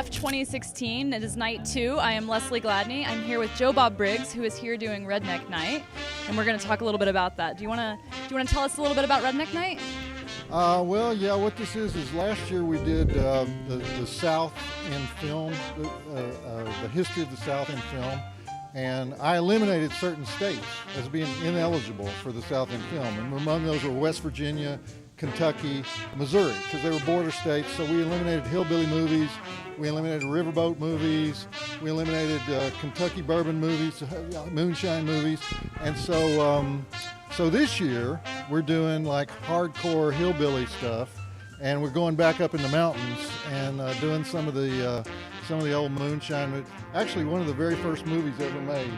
CFF 2016. It is night 2. I am Leslie Gladney. I'm here with Bob Briggs, who is here doing Redneck Night, and we're going to talk a little bit about that. Do you want to tell us a little bit about Redneck Night? Well, yeah. What this is last year we did the South in film, the history of the South in film, and I eliminated certain states as being ineligible for the South in film, and among those were West Virginia, Kentucky, Missouri, because they were border states. So we eliminated hillbilly movies, we eliminated riverboat movies, we eliminated Kentucky bourbon movies, moonshine movies, and so this year we're doing like hardcore hillbilly stuff, and we're going back up in the mountains and doing some of the old moonshine. Actually, one of the very first movies ever made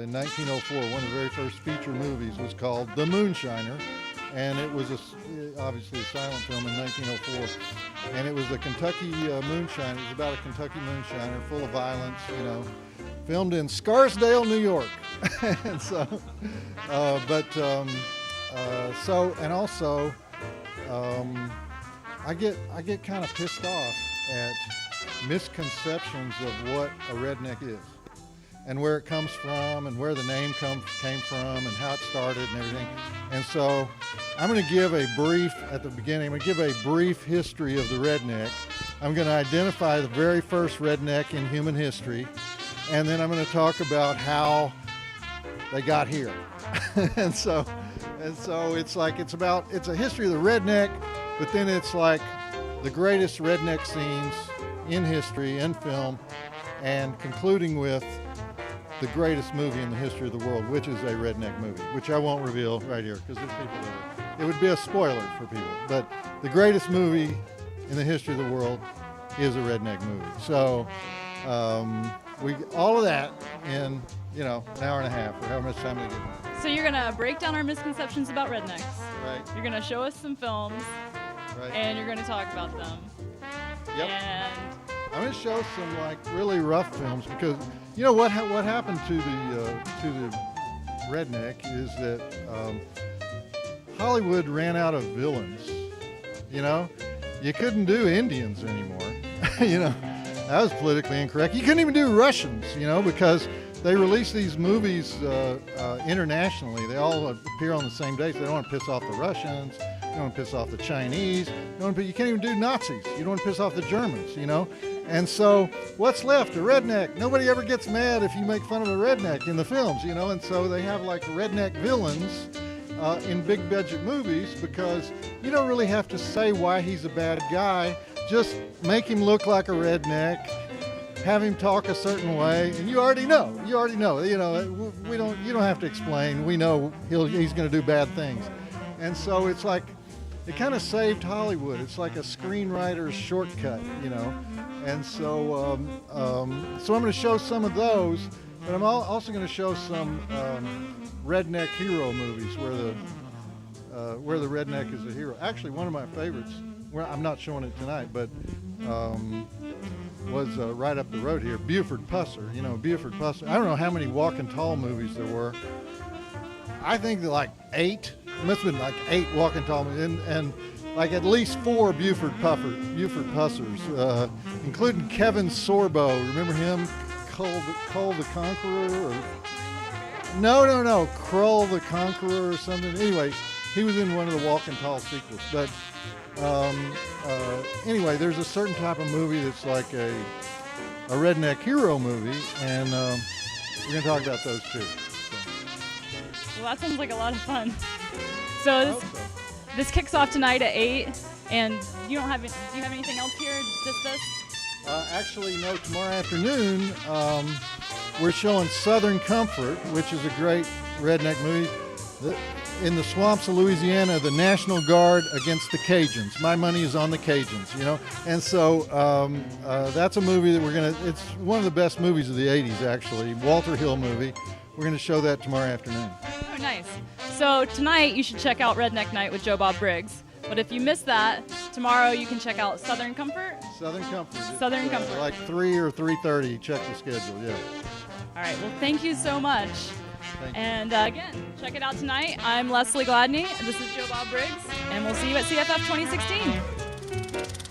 in 1904, one of the very first feature movies was called The Moonshiner. And it was obviously a silent film in 1904, and it was a Kentucky moonshine. It was about a Kentucky moonshiner, full of violence, filmed in Scarsdale, New York. And so, I get kind of pissed off at misconceptions of what a redneck is, and where it comes from, and where the name came from, and how it started, and everything. And so I'm going to give a brief, at the beginning, I'm going to give a brief history of the redneck. I'm going to identify the very first redneck in human history, and then I'm going to talk about how they got here. and so it's a history of the redneck, but then it's like the greatest redneck scenes in history, in film, and concluding with the greatest movie in the history of the world, which is a redneck movie, which I won't reveal right here because there's people that it would be a spoiler for people. But the greatest movie in the history of the world is a redneck movie. So all of that in an hour and a half, or however much time they get. So you're gonna break down our misconceptions about rednecks. Right. You're gonna show us some films. Right. And you're gonna talk about them. Yep. And I'm going to show some like really rough films because what happened to the redneck is that Hollywood ran out of villains. You couldn't do Indians anymore. That was politically incorrect. You couldn't even do Russians. Because they release these movies internationally. They all appear on the same dates. They don't want to piss off the Russians. You don't want to piss off the Chinese. You can't even do Nazis. You don't want to piss off the Germans. And so what's left? A redneck. Nobody ever gets mad if you make fun of a redneck in the films, and so they have like redneck villains in big budget movies because you don't really have to say why he's a bad guy. Just make him look like a redneck, have him talk a certain way, and you already know. You don't have to explain. We know he's going to do bad things. And so it's like, it kind of saved Hollywood. It's like a screenwriter's shortcut, And so, I'm going to show some of those, but I'm also going to show some redneck hero movies where the redneck is a hero. Actually, one of my favorites, I'm not showing it tonight, but was right up the road here, Buford Pusser. Buford Pusser. I don't know how many Walking Tall movies there were. I think that like 8. It must have been like 8 Walking Tall movies, and like at least 4 Buford Pussers, including Kevin Sorbo. Remember him? Cull the Conqueror? No, Krull the Conqueror or something. Anyway, he was in one of the Walking Tall sequels. But anyway, there's a certain type of movie that's like a redneck hero movie, and we're going to talk about those too. Well, that sounds like a lot of fun. So this kicks off tonight at 8, and do you have anything else here? Just this? Actually, no. Tomorrow afternoon, we're showing Southern Comfort, which is a great redneck movie. In the swamps of Louisiana, the National Guard against the Cajuns. My money is on the Cajuns, And so that's a movie that it's one of the best movies of the 80s, actually. Walter Hill movie. We're going to show that tomorrow afternoon. Oh, nice. So tonight you should check out Redneck Night with Bob Briggs. But if you missed that, tomorrow you can check out Southern Comfort. Southern Comfort. Southern Comfort. Like 3 or 3:30. Check the schedule. Yeah. All right. Well, thank you so much. Thank you. And again, check it out tonight. I'm Leslie Gladney. This is Bob Briggs, and we'll see you at CFF 2016.